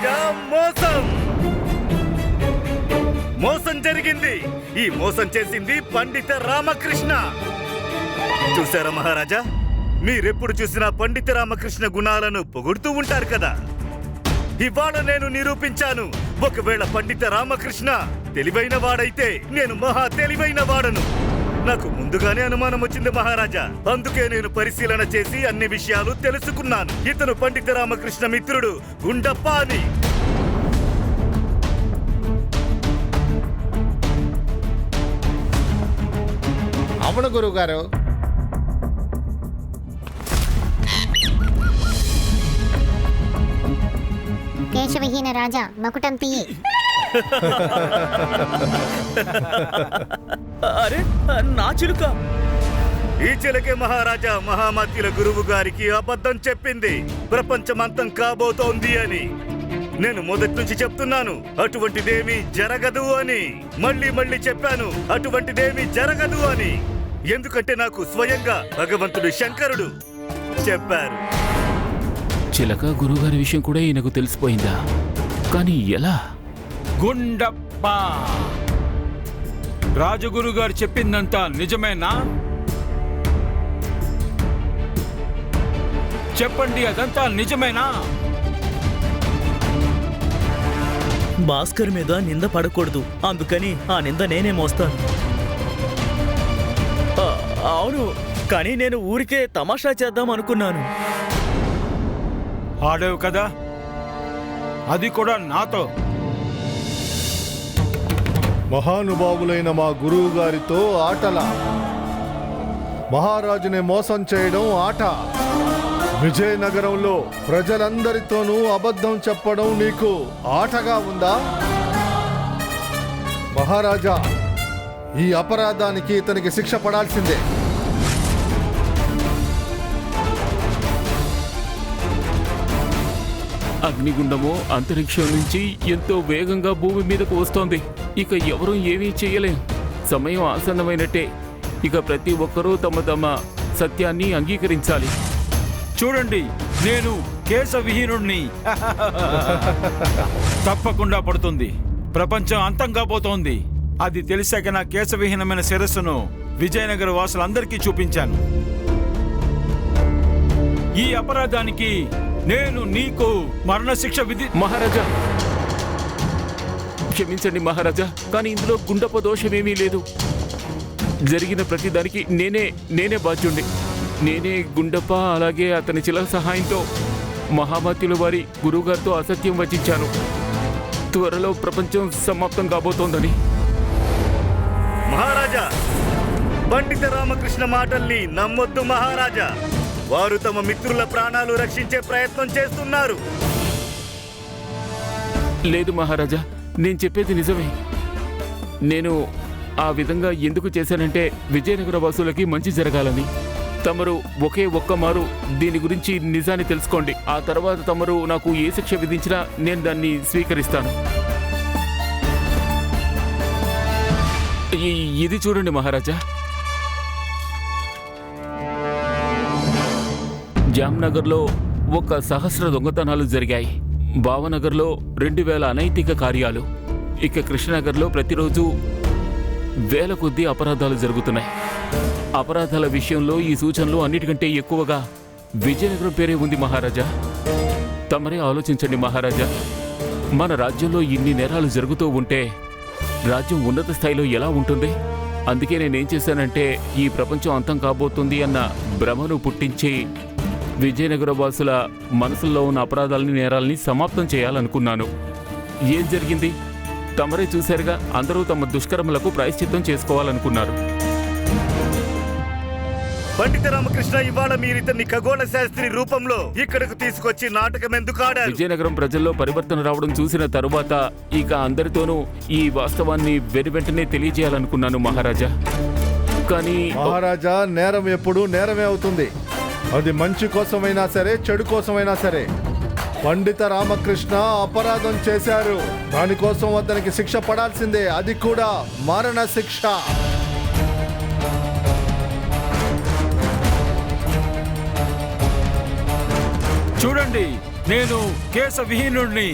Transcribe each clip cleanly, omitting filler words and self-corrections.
మహారాజా మోసం మోసం జరిగింది. ఈ మోసం చేసింది పండిత రామకృష్ణ. చూసారా మహారాజా, మీరెప్పుడు చూసినా పండిత రామకృష్ణ గుణాలను పొగుడుతూ ఉంటారు కదా. ఇవాళ నేను నిరూపించాను. ఒకవేళ పండిత రామకృష్ణ తెలివైన వాడైతే నేను మహా తెలివైన వాడను. నాకు ముందుగానే అనుమానం వచ్చింది మహారాజా. అందుకే నేను పరిశీలన చేసి అన్ని విషయాలు తెలుసుకున్నాను. ఇతను పండిత రామకృష్ణ మిత్రుడు గుండప్ప అని. అవును గురువు గారు. కేశవిహీన రాజా మకుటం తీయి. అరే నా చిలుక. ఈ చిలకే మహారాజా మహామతిల గురువు గారికి అబద్ధం చెప్పింది. ప్రపంచమంతం కాబోతోంది అని. నేను మొదటి నుంచి చెప్తున్నాను, అటువంటిదేమీ జరగదు అని. మళ్ళీ మళ్ళీ చెప్పాను, అటువంటిదేమీ జరగదు అని. ఎందుకంటే నాకు స్వయంగా భగవంతుడు శంకరుడు చెప్పారు. చిలక గురువుగారి విషయం కూడా ఈయనకు తెలిసిపోయిందా? కానీ ఎలా? గుండప్ప, రాజగురు గారు చెప్పిందంతా నిజమేనా? చెప్పండి, అదంతా నిజమేనా? భాస్కర్ మీద నింద పడకూడదు, అందుకని ఆ నింద నేనే మోస్తాను. అవును, కానీ నేను ఊరికే తమాషా చేద్దాం అనుకున్నాను. ఆడేవు కదా, అది కూడా నాతో. మహానుభావులైన మా గురువు గారితో ఆటల. మహారాజుని మోసం చేయడం ఆట. విజయనగరంలో ప్రజలందరితోనూ అబద్ధం చెప్పడం నీకు ఆటగా ఉందా? మహారాజా, ఈ అపరాధానికి ఇతనికి శిక్ష పడాల్సిందే. అగ్నిగుండము అంతరిక్షం నుంచి ఎంతో వేగంగా భూమి మీదకు వస్తోంది. ఇక ఎవరూ ఏమీ చేయలేం. సమయం ఆసన్నమైనట్టే. ఇక ప్రతి ఒక్కరూ తమ తమ సత్యాన్ని అంగీకరించాలి. చూడండి, నేను కేశవిహీనుణ్ణి. తప్పకుండా పడుతుంది. ప్రపంచం అంతం కాబోతోంది. అది తెలిసాక నా కేశవిహీనమైన శిరస్సును విజయనగర వాసులందరికీ చూపించాను. ఈ అపరాధానికి నేను నీకు మరణశిక్ష మహారాజా, క్షమించండి మహారాజా, కానీ ఇందులో గుండప్ప దోషమేమీ లేదు. జరిగిన ప్రతిదానికి నేనే బాధ్యుణ్ణి. నేనే గుండప్ప, అలాగే అతని చిలక సహాయంతో మహామత్యుల వారి గురువుగారితో అసత్యం వచించాను. త్వరలో ప్రపంచం సమాప్తం కాబోతోందని. మహారాజా, పండిత రామకృష్ణ మాటల్ని నమ్మొద్దు మహారాజా. వారు తమ మిత్రుల ప్రాణాలు రక్షించే ప్రయత్నం చేస్తున్నారు. లేదు మహారాజా, నేను చెప్పేది నిజమే. నేను ఆ విధంగా ఎందుకు చేశానంటే విజయనగర వాసులకి మంచి జరగాలని. తమరు ఒకే ఒక్క మారు దీని గురించి నిజాన్ని తెలుసుకోండి. ఆ తర్వాత తమరు నాకు ఏ శిక్ష విధించినా నేను దాన్ని స్వీకరిస్తాను. ఇది చూడండి మహారాజా. జామ్నగర్లో 1,000 దొంగతనాలు జరిగాయి. భావనగర్లో 2,000 అనైతిక కార్యాలు. ఇక కృష్ణనగర్లో ప్రతిరోజు వేల కొద్దీ అపరాధాలు జరుగుతున్నాయి. అపరాధాల విషయంలో ఈ సూచనలు అన్నిటికంటే ఎక్కువగా విజయనగరం పేరే ఉంది మహారాజా. తమరే ఆలోచించండి మహారాజా. మన రాజ్యంలో ఇన్ని నేరాలు జరుగుతూ ఉంటే రాజ్యం ఉన్నత స్థాయిలో ఎలా ఉంటుంది? అందుకే నేనేం చేశానంటే ఈ ప్రపంచం అంతం కాబోతుంది అన్న భ్రమను పుట్టించి విజయనగర వాసుల మనసుల్లో ఉన్న అపరాధాలని, నేరాలని సమాప్తం చేయాలనుకున్నాను. ఏం జరిగింది? తమరే చూశారుగా. అందరూ తమ దుష్కర్మలకు ప్రాయశ్చిత్తం చేసుకోవాలనుకున్నారు. పండిత రామకృష్ణ, ఇవాళ మీరితన్ని ఖగోళ శాస్త్రి రూపంలో ఇక్కడకు తీసుకొచ్చి నాటకం ఎందుకు ఆడారు? విజయనగరం ప్రజల్లో పరివర్తన రావడం చూసిన తరువాత ఇక అందరితోనూ ఈ వాస్తవాన్ని వెనువెంటనే తెలియజేయాలనుకున్నాను మహారాజా. కానీ మహారాజా, నేరం ఎప్పుడు నేరమే అవుతుంది. అది మంచి కోసమైనా సరే, చెడు కోసమైనా సరే. పండిత రామకృష్ణ అపరాధం చేశారు. దానికోసం అతనికి శిక్ష పడాల్సిందే, అది కూడా మరణ శిక్ష. చూడండి, నేను కేశవిహీనుణ్ణి.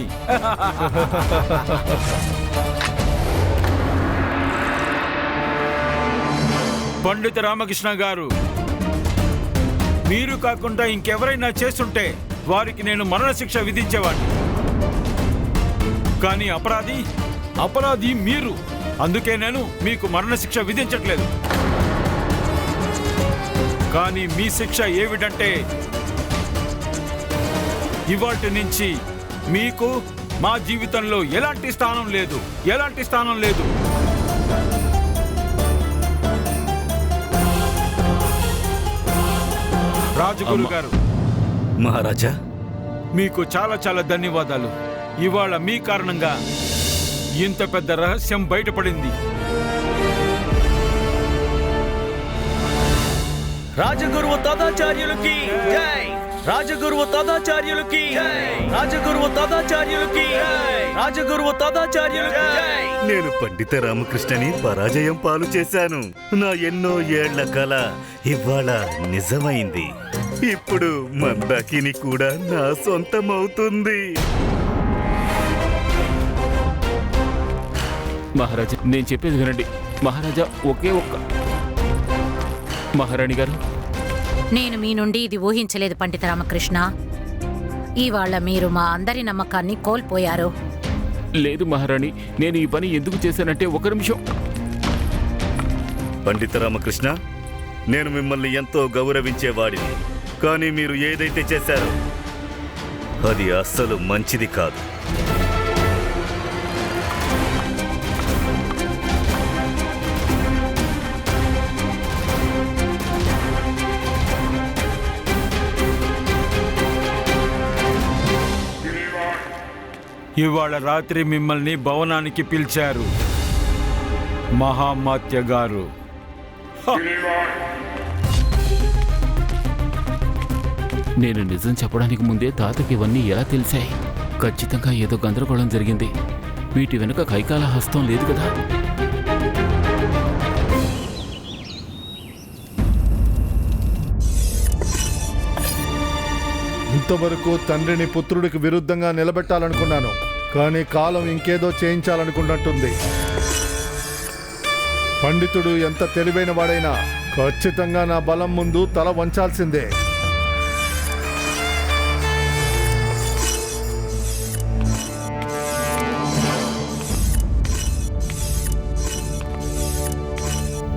పండిత రామకృష్ణ గారు, మీరు కాకుండా ఇంకెవరైనా చేస్తుంటే వారికి నేను మరణశిక్ష విధించేవాడిని. కానీ అపరాధి మీరు. అందుకే నేను మీకు మరణశిక్ష విధించట్లేదు. కానీ మీ శిక్ష ఏమిటంటే, ఇవాటి నుంచి మీకు మా జీవితంలో ఎలాంటి స్థానం లేదు. రాజగురు గారు, మహారాజా, మీకు చాలా చాలా ధన్యవాదాలు. ఇవాళ మీ కారణంగా ఇంత పెద్ద రహస్యం బయటపడింది. రాజగురువు తాతాచార్యులకి జై! రాజగురువు తాతాచార్యులకి జై! రాజగురువు తాతాచార్యులకి జై! రాజగురువు తాతాచార్యులకి జై! నేను పండిత రామకృష్ణని పరాజయం పాలు చేశాను. నా ఎన్నో ఏళ్ల కల ఇవాళ నిజమైంది. ఇప్పుడు మందాకిని కూడా నా సొంతమవుతుంది. మహారాజా, నేను చెప్పేది వినండి. మహారాజా, ఒకే ఒక్క మహారాణి గారు, నేను మీ నుండి ఇది ఊహించలేదు పండిత రామకృష్ణ. ఇవాళ మీరు మా అందరి నమ్మకాన్ని కోల్పోయారు. లేదు మహారాణి, నేను ఈ పని ఎందుకు చేశానంటే, ఒక నిమిషం. పండిత రామకృష్ణ, నేను మిమ్మల్ని ఎంతో గౌరవించేవాడిని. కానీ మీరు ఏదైతే చేశారో అది అస్సలు మంచిది కాదు. ఇవాళ రాత్రి మిమ్మల్ని భవనానికి పిలిచారు మహామాత్య గారు. నేను నిజం చెప్పడానికి ముందే తాతకి ఇవన్నీ ఎలా తెలిసాయి? ఖచ్చితంగా ఏదో గందరగోళం జరిగింది. వీటి వెనుక కైకాల హస్తం లేదు కదా? ఇంతవరకు తండ్రిని పుత్రుడికి విరుద్ధంగా నిలబెట్టాలనుకున్నాను, కానీ కాలం ఇంకేదో చేయించాలనుకున్నట్టుంది. పండితుడు ఎంత తెలివైన వాడైనా ఖచ్చితంగా నా బలం ముందు తల వంచాల్సిందే.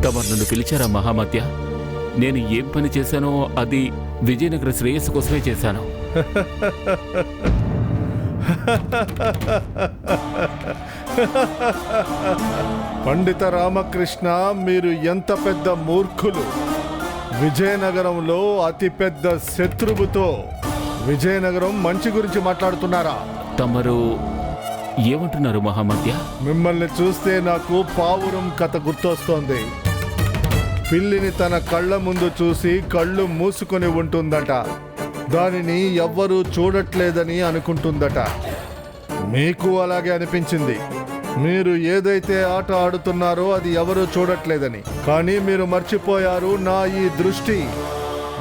తమరు నన్ను పిలిచారా మహామత్య? నేను ఏం పని చేశానో అది విజయనగర శ్రేయస్సు కోసమే చేశాను. పండిత రామకృష్ణ, మీరు ఎంత పెద్ద మూర్ఖులు! విజయనగరంలో అతిపెద్ద శత్రువుతో విజయనగరం మంచి గురించి మాట్లాడుతున్నారా? తమరు ఏమంటున్నారు మహామత్య? మిమ్మల్ని చూస్తే నాకు పావురం కథ గుర్తొస్తోంది. పిల్లిని తన కళ్ళ ముందు చూసి కళ్ళు మూసుకొని ఉంటుందట, దానిని ఎవ్వరూ చూడట్లేదని అనుకుంటుందట. మీకు అలాగే అనిపించింది. మీరు ఏదైతే ఆట ఆడుతున్నారో అది ఎవరూ చూడట్లేదని. కానీ మీరు మర్చిపోయారు, నా ఈ దృష్టి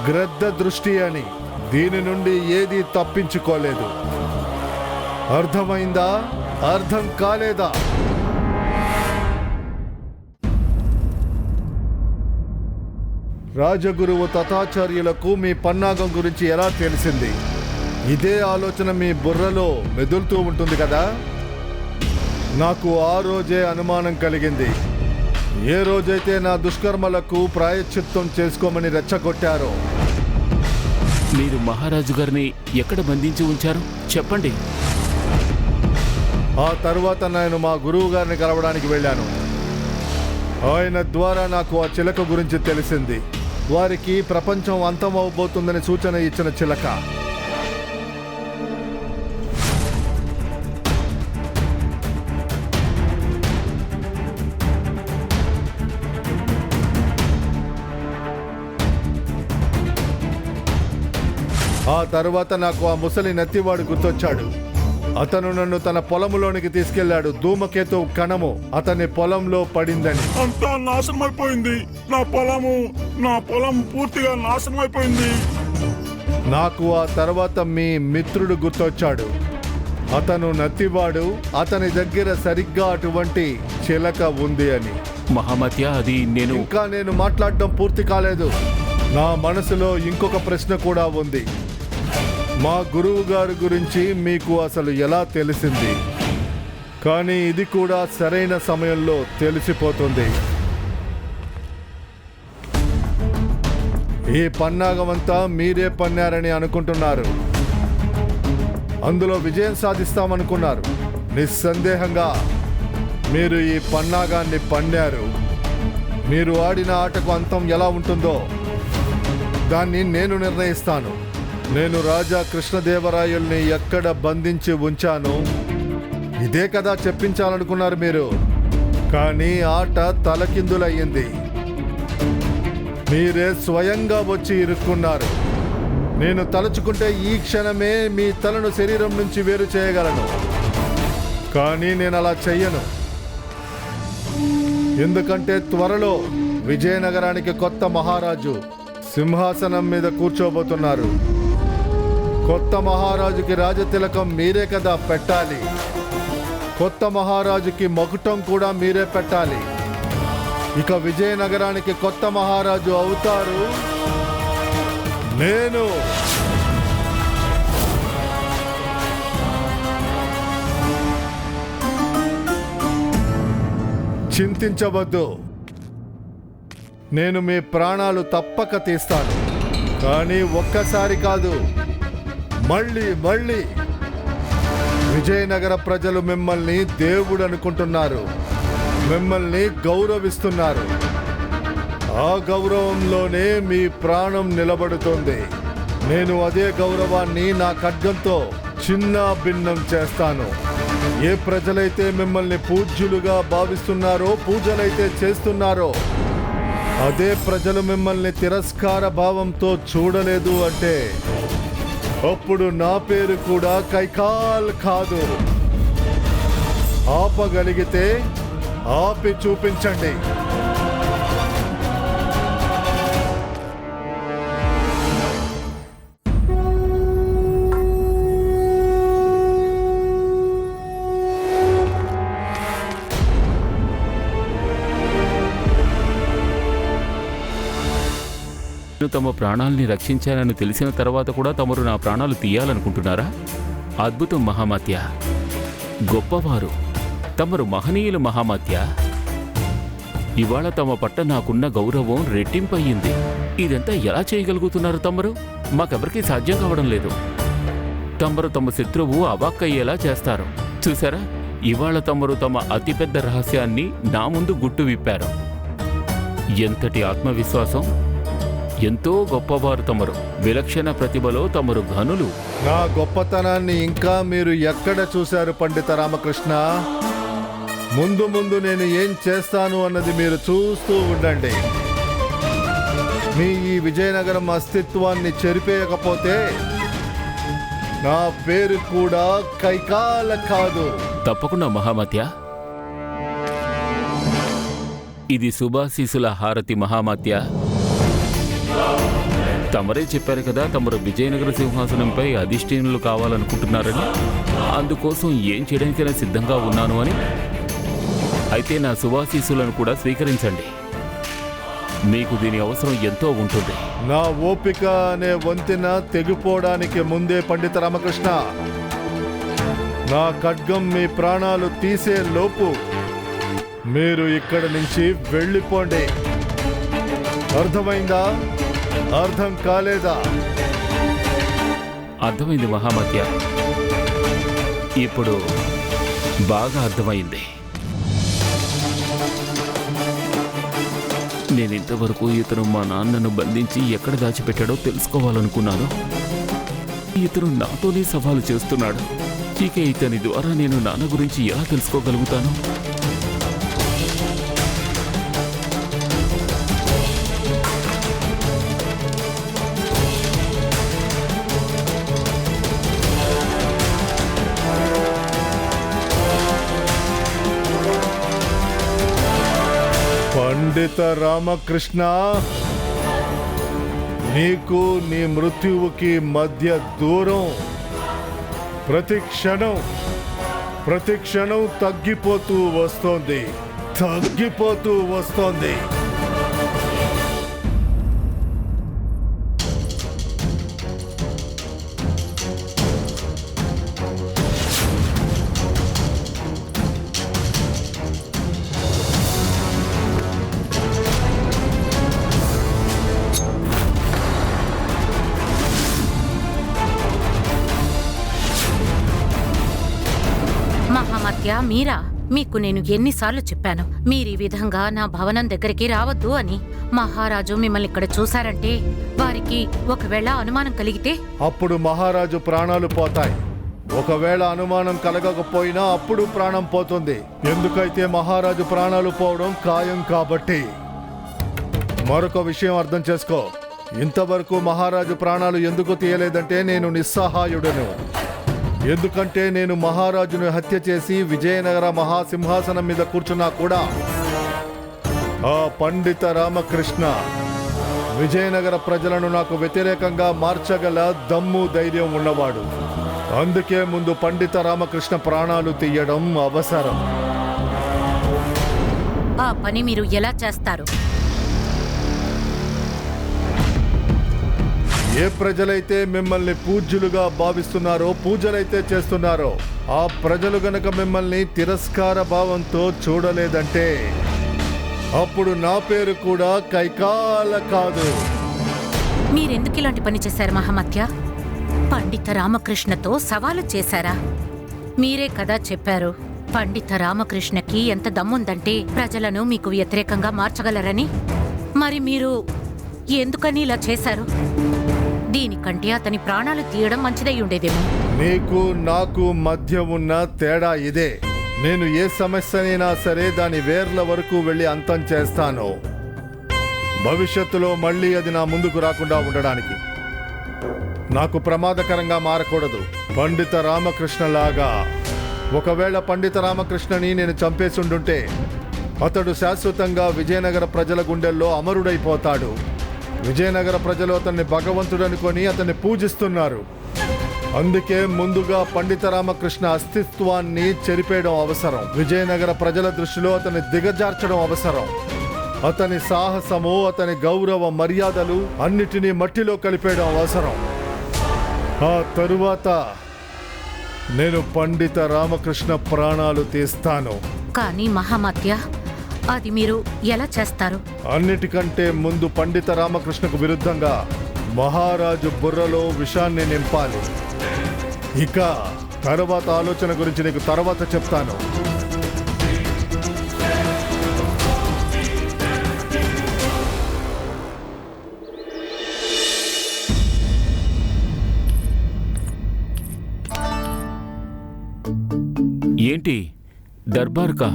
గ్రద్ద దృష్టి అని. దీని నుండి ఏదీ తప్పించుకోలేదు. అర్థమైందా? అర్థం కాలేదా? రాజగురువు తథాచార్యులకు మీ పన్నాగం గురించి ఎలా తెలిసింది? ఇదే ఆలోచన మీ బుర్రలో మెదులుతూ ఉంటుంది కదా. నాకు ఆ రోజే అనుమానం కలిగింది. ఏ రోజైతే నా దుష్కర్మలకు ప్రాయశ్చిత్తం చేసుకోమని రెచ్చగొట్టారో. మీరు మహారాజు గారిని ఎక్కడ బంధించి ఉంచారు చెప్పండి. ఆ తర్వాత నేను మా గురువు గారిని కలవడానికి వెళ్ళాను. ఆయన ద్వారా నాకు ఆ చిలక గురించి తెలిసింది. వారికి ప్రపంచం అంతమవబోతుందని సూచన ఇచ్చిన చిలక. ఆ తర్వాత నాకు ఆ ముసలి నత్తివాడు గుర్తొచ్చాడు. అతను నన్ను తన పొలంలోనికి తీసుకెళ్లాడు. ధూమకేతు కణము అతని పొలంలో పడిందని. అంతా నాశనమైపోయింది. నా పొలం పూర్తిగా నాశనమైపోయింది. నాకు ఆ తర్వాత మీ మిత్రుడు గుర్తొచ్చాడు. అతను నత్తివాడు, అతని దగ్గర సరిగ్గా అటువంటి చిలక ఉంది అని. మహామత్య, అది నేను ఇంకా నేను మాట్లాడడం పూర్తి కాలేదు. నా మనసులో ఇంకొక ప్రశ్న కూడా ఉంది. మా గురువు గారి గురించి మీకు అసలు ఎలా తెలిసింది? కానీ ఇది కూడా సరైన సమయంలో తెలిసిపోతుంది. ఈ పన్నాగమంతా మీరే పన్నారని అనుకుంటున్నారు. అందులో విజయం సాధిస్తామనుకున్నారు. నిస్సందేహంగా మీరు ఈ పన్నాగాన్ని పన్నారు. మీరు ఆడిన ఆటకు అంతం ఎలా ఉంటుందో దాన్ని నేను నిర్ణయిస్తాను. నేను రాజా కృష్ణదేవరాయల్ని ఎక్కడ బంధించి ఉంచాను ఇదే కదా చెప్పించాలనుకున్నారు మీరు. కానీ ఆట తలకిందులయ్యింది. మీరే స్వయంగా వచ్చి ఇరుక్కున్నారు. నేను తలుచుకుంటే ఈ క్షణమే మీ తలను శరీరం నుంచి వేరు చేయగలను. కానీ నేను అలా చెయ్యను. ఎందుకంటే త్వరలో విజయనగరానికి కొత్త మహారాజు సింహాసనం మీద కూర్చోబోతున్నారు. కొత్త మహారాజుకి రాజతిలకం మీరే కదా పెట్టాలి. కొత్త మహారాజుకి మకుటం కూడా మీరే పెట్టాలి. ఇక విజయనగరానికి కొత్త మహారాజు అవుతారు నేను. చింతించవద్దు. నేను మీ ప్రాణాలు తప్పక తీస్తాను. కానీ ఒక్కసారి కాదు, మళ్ళీ మళ్ళీ. విజయనగర ప్రజలు మిమ్మల్ని దేవుడు అనుకుంటున్నారు. మిమ్మల్ని గౌరవిస్తున్నారు. ఆ గౌరవంలోనే మీ ప్రాణం నిలబడుతుంది. నేను అదే గౌరవాన్ని నా ఖడ్గంతో చిన్న భిన్నం చేస్తాను. ఏ ప్రజలైతే మిమ్మల్ని పూజ్యులుగా భావిస్తున్నారో, పూజలైతే చేస్తున్నారో, అదే ప్రజలు మిమ్మల్ని తిరస్కార భావంతో చూడలేదు అంటే అప్పుడు నా పేరు కూడా కైకాల్ కాదు. ఆపగలిగితే ఆపి చూపించండి. నేను తమ ప్రాణాల్ని రక్షించానని తెలిసిన తర్వాత కూడా తమరు నా ప్రాణాలు తీయాలనుకుంటున్నారా? అద్భుతం మహామాత్య, గొప్పవారు. తమరు మహనీయులు మహామాత్య. ఇవాళ తమ పట్ల నాకున్న గౌరవం రెట్టింపయ్యింది. ఇదంతా ఎలా చేయగలుగుతున్నారు తమరు? మాకెవరికీ సాధ్యం కావడం లేదు. తమరు తమ శత్రువు అవాక్కయ్యేలా చేస్తారు. చూసారా, ఇవాళ తమరు తమ అతిపెద్ద రహస్యాన్ని నా ముందు గుట్టు విప్పారు. ఎంతటి ఆత్మవిశ్వాసం! ఎంతో గొప్పవారు తమరు. విలక్షణ ప్రతిభలో తమరు ఘనులు. నా గొప్పతనాన్ని ఇంకా మీరు ఎక్కడ చూశారు పండిత రామకృష్ణ? ముందు ముందు నేను ఏం చేస్తాను అన్నది మీరు చూస్తూ ఉండండి. మీ ఈ విజయనగరం అస్తిత్వాన్ని చెరిపేయకపోతే నా పేరు కూడా కైకాల కాదు. తప్పకుండా మహామాత్య. ఇది శుభాశీసుల హారతి మహామాత్య. తమరే చెప్పారు కదా తమరు విజయనగర సింహాసనంపై అధిష్ఠీనులు కావాలనుకుంటున్నారని. అందుకోసం ఏం చేయడానికైనా సిద్ధంగా ఉన్నాను అని. అయితే నా శుభాశీసులను కూడా స్వీకరించండి. మీకు దీని అవసరం ఎంతో ఉంటుంది. నా ఓపిక అనే వంతెన తెగిపోవడానికి ముందే పండిత రామకృష్ణ, నా ఖడ్గం మీ ప్రాణాలు తీసే లోపు మీరు ఇక్కడి నుంచి వెళ్ళిపోండి. అర్థమైందా? అర్థం కాలేదా? అర్థమైంది మహామత్య. ఇప్పుడు బాగా అర్థమైంది. నేను ఇంతవరకు ఇతను మా నాన్నను బంధించి ఎక్కడ దాచిపెట్టాడో తెలుసుకోవాలనుకున్నాను. ఇతను నాతోనే సవాలు చేస్తున్నాడు. ఇక ఇతని ద్వారా నేను నాన్న గురించి ఎలా తెలుసుకోగలుగుతాను? పండిత రామకృష్ణ, నీకు నీ మృత్యువుకి మధ్య దూరం ప్రతి క్షణం తగ్గిపోతూ వస్తోంది. మహామత్య, మీరా? మీకు నేను ఎన్నిసార్లు చెప్పాను మీరు ఈ విధంగా నా భవనం దగ్గరికి రావద్దు అని. మహారాజు మిమ్మల్ని ఇక్కడ చూశారంటే వారికి ఒకవేళ అనుమానం కలిగితే అప్పుడు మహారాజు ప్రాణాలు పోతాయి. ఒకవేళ అనుమానం కలగకపోయినా అప్పుడు ప్రాణం పోతుంది. ఎందుకైతే మహారాజు ప్రాణాలు పోవడం ఖాయం కాబట్టి. మరొక విషయం అర్థం చేసుకో, ఇంతవరకు మహారాజు ప్రాణాలు ఎందుకు తీయలేదంటే నేను నిస్సహాయుడను. ఎందుకంటే నేను మహారాజును హత్య చేసి విజయనగర మహాసింహాసనం మీద కూర్చున్నా కూడా ఆ పండిత రామకృష్ణ విజయనగర ప్రజలను నాకు వ్యతిరేకంగా మార్చగల దమ్ము ధైర్యం ఉన్నవాడు. అందుకే ముందు పండిత రామకృష్ణ ప్రాణాలు తీయడం అవసరం. ఆ పని మీరు ఎలా చేస్తారు? ఏ ప్రజలైతే మిమ్మల్ని పూజ్యులుగా భావిస్తున్నారో, పూజలైతే చేస్తున్నారో, ఆ ప్రజలు గనక మిమ్మల్ని తిరస్కార భావంతో చూడలేదంటే అప్పుడు నా పేరు కూడా కైకాల కాదు. మీరెందుకు ఇలాంటి పని చేశారు మహామత్య? పండిత రామకృష్ణతో సవాలు చేశారా? మీరే కదా చెప్పారు పండిత రామకృష్ణకి ఎంత దమ్ముందంటే ప్రజలను మీకు వ్యతిరేకంగా మార్చగలరని. మరి మీరు ఎందుకని ఇలా చేశారు? దీనికంటే అతని ప్రాణాలు తీయడం మంచిదై ఉండేదేమో. నీకు నాకు మధ్య ఉన్న తేడా ఇదే. నేను ఏ సమస్యనైనా సరే దాని వేర్ల వరకు వెళ్ళి అంతం చేస్తాను, భవిష్యత్తులో మళ్ళీ అది నా ముందుకు రాకుండా ఉండడానికి. నాకు ప్రమాదకరంగా మారకూడదు. పండిత రామకృష్ణలాగా. ఒకవేళ పండిత రామకృష్ణని నేను చంపేసుండుంటే అతడు శాశ్వతంగా విజయనగర ప్రజల గుండెల్లో అమరుడైపోతాడు. విజయనగర ప్రజలు అతన్ని భగవంతుడనుకొని అతన్ని పూజిస్తున్నారు. అందుకే ముందుగా పండిత రామకృష్ణ అస్తిత్వాన్ని చెరిపేయడం అవసరం. విజయనగర ప్రజల దృష్టిలో అతన్ని దిగజార్చడం అవసరం. అతని సాహసము, అతని గౌరవ మర్యాదలు అన్నిటినీ మట్టిలో కలిపేయడం అవసరం. ఆ తరువాత నేను పండిత రామకృష్ణ ప్రాణాలు తీస్తాను. కానీ మహామత్య, అది మీరు ఎలా చేస్తారు? అన్నిటికంటే ముందు పండిత రామకృష్ణకు విరుద్ధంగా మహారాజు బుర్రలో విషాన్ని నింపాలి. ఇక తర్వాత ఆలోచన గురించి నీకు తర్వాత చెప్తాను. ఏంటి దర్బార్కా?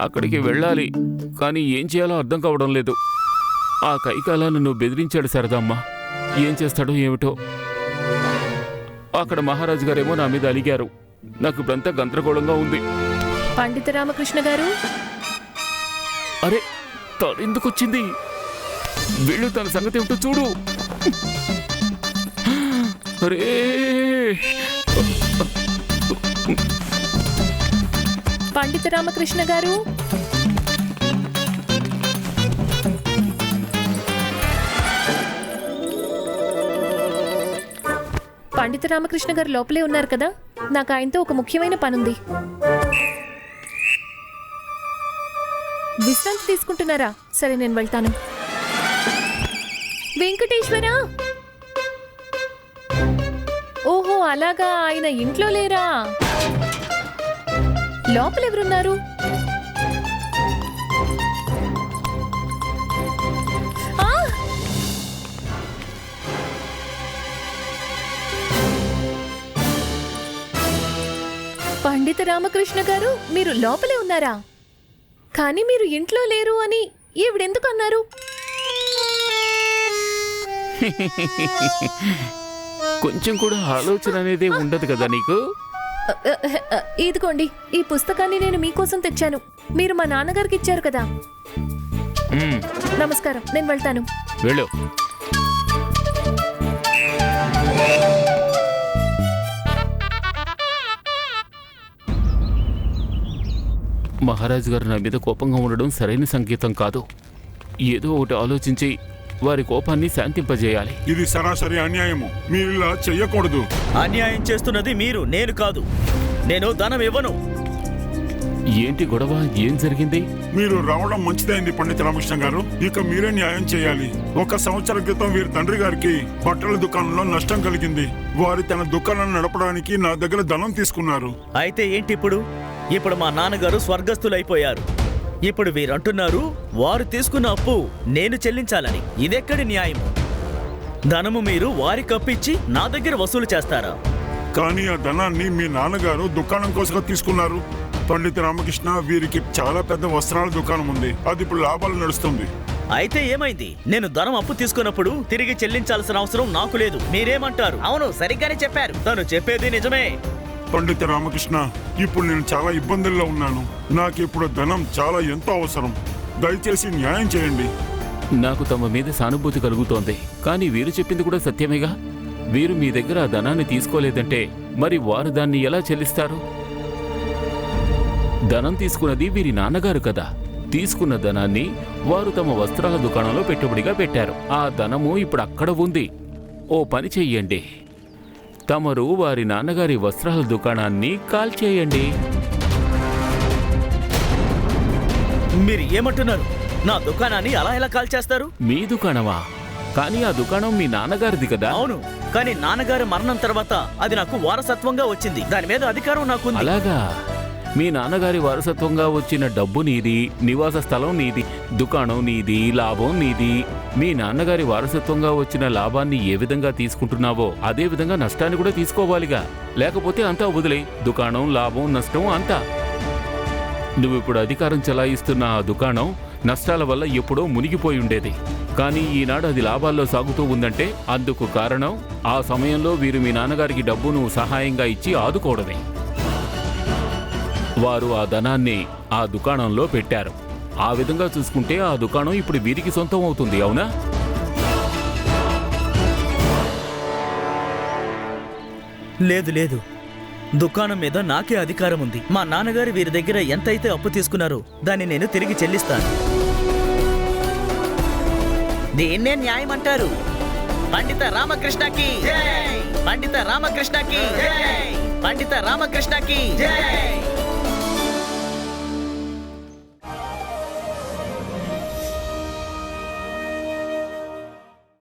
అక్కడికి వెళ్ళాలి, కానీ ఏం చేయాలో అర్థం కావడం లేదు. ఆ కైకాల నన్ను బెదిరించాడు సరదమ్మ. ఏం చేస్తాడో ఏమిటో. అక్కడ మహారాజు గారేమో నా మీద అలిగారు. నాకు ఇప్పుడంతా గందరగోళంగా ఉంది. పండిత రామకృష్ణ గారు, అరే తను ఎందుకు వచ్చింది? వీళ్ళు తన సంగతి ఏమిటో చూడు. అరే పండిత రామకృష్ణ గారు, పండిత రామకృష్ణ గారు లోపలే ఉన్నారు కదా. నాకు ఆయనతో ఒక ముఖ్యమైన పనుంది. విశ్రాంతి తీసుకుంటున్నారా? సరే, నేను వెళ్తాను. వెంకటేశ్వరా! ఓహో, అలాగా, ఆయన ఇంట్లో లేరా? లోపలెవరున్నారు? పండిత రామకృష్ణ గారు, మీరు లోపలే ఉన్నారా? కానీ మీరు ఇంట్లో లేరు అని ఈవిడెందుకు అన్నారు? కొంచెం కూడా ఆలోచన అనేదే ఉండదు కదా నీకు. ఇదిగోండి, ఈ పుస్తకాన్ని నేను మీకోసం తెచ్చాను. మీరు మా నాన్నగారికి ఇచ్చారు కదా. నమస్కారం, నేను వెళ్తాను. వెళ్ళు. మహారాజు గారు నా మీద కోపంగా ఉండడం సరైన సంకేతం కాదు. ఏదో ఒకటి ఆలోచించి వారి కోపాన్ని శాంతింపజేయాలి. ఇది సరాసరి అన్యాయము. మీరు ఇలా చెయ్యకూడదు. అన్యాయం చేస్తున్నది మీరు, నేను కాదు. నేను ధనం ఇవ్వను. ఏంటి గొడవ? ఏం జరిగింది? మీరు రావడం మంచిదైంది పండిత రామకృష్ణ గారు. ఇక మీరే న్యాయం చేయాలి. 1 సంవత్సరం క్రితం వీరి తండ్రి గారికి బట్టల దుకాణంలో నష్టం కలిగింది. వారి తన దుకాణాన్ని నడపడానికి నా దగ్గర ధనం తీసుకున్నారు. అయితే ఏంటి ఇప్పుడు? ఇప్పుడు మా నాన్నగారు స్వర్గస్థులైపోయారు. ఇప్పుడు వీరంటున్నారు వారు తీసుకున్న అప్పు నేను చెల్లించాలని. ఇదెక్కడి న్యాయము? ధనము మీరు వారికి అప్పిచ్చి నా దగ్గర వసూలు చేస్తారా? కానీ ఆ ధనాన్ని మీ నాన్నగారు దుకాణం కోసం తీసుకున్నారు. పండిత రామకృష్ణ, వీరికి చాలా పెద్ద వస్త్రాల దుకాణం ఉంది. అది ఇప్పుడు లాభాలు నడుస్తుంది. అయితే ఏమైంది? నేను ధనం అప్పు తీసుకున్నప్పుడు తిరిగి చెల్లించాల్సిన అవసరం నాకు లేదు. మీరేమంటారు? అవును, సరిగ్గానే చెప్పారు. తను చెప్పేది నిజమే. పండిత రామకృష్ణ, ఇప్పుడు నేను చాలా ఇబ్బందుల్లో ఉన్నాను. నాకు ఇప్పుడు ధనం చాలా ఎంతో అవసరం. దయచేసి న్యాయం చేయండి. నాకు తమ మీద సానుభూతి కలుగుతోంది. కానీ వీరు చెప్పింది కూడా సత్యమేగా. వీరు మీ దగ్గర ఆ ధనాన్ని తీసుకోలేదంటే మరి వారు దాన్ని ఎలా చెల్లిస్తారు? ధనం తీసుకున్నది వీరి నాన్నగారు కదా. తీసుకున్న ధనాన్ని వారు తమ వస్త్రాల దుకాణంలో పెట్టుబడిగా పెట్టారు. ఆ ధనము ఇప్పుడు అక్కడ ఉంది. ఓ పని చెయ్యండి, తమరు వారి నాన్నగారి వస్త్రాల దుకాణాన్ని కాల్చేయండి. మీరు ఏమంటున్నారు? నా దుకాణాన్ని అలా ఎలా కాల్చేస్తారు? మీ దుకాణమా? కానీ ఆ దుకాణం మీ నాన్నగారిది కదా. అవును, కానీ నాన్నగారి మరణం తర్వాత అది నాకు వారసత్వంగా వచ్చింది. దాని మీద అధికారం నాకుంది. అలాగా? మీ నాన్నగారి వారసత్వంగా వచ్చిన డబ్బు నీది, నివాస స్థలం నీది, దుకాణం నీది, లాభం నీది. మీ నాన్నగారి వారసత్వంగా వచ్చిన లాభాన్ని ఏ విధంగా తీసుకుంటున్నావో అదే విధంగా నష్టాన్ని కూడా తీసుకోవాలిగా. లేకపోతే అంతా వదిలే. దుకాణం, లాభం, నష్టం అంతా. నువ్విప్పుడు అధికారం చెలాయిస్తున్న ఆ దుకాణం నష్టాల వల్ల ఎప్పుడో మునిగిపోయి ఉండేది. కానీ ఈనాడు అది లాభాల్లో సాగుతూ ఉందంటే అందుకు కారణం ఆ సమయంలో వీరు మీ నాన్నగారికి డబ్బును సహాయంగా ఇచ్చి ఆదుకోవడమే. వారు ఆ ధనాన్ని ఆ దుకాణంలో పెట్టారు. ఆ విధంగా చూసుకుంటే ఆ దుకాణం ఇప్పుడు వీరికి సొంతం అవుతుంది. అవునా? లేదు లేదు, దుకాణం మీద నాకే అధికారం ఉంది. మా నాన్నగారు వీరి దగ్గర ఎంతైతే అప్పు తీసుకున్నారో దాన్ని నేను తిరిగి చెల్లిస్తాను. దీన్నే న్యాయం అంటారు. పండిత రామకృష్ణకి జై! పండిత రామకృష్ణకి జై! పండిత రామకృష్ణకి జై!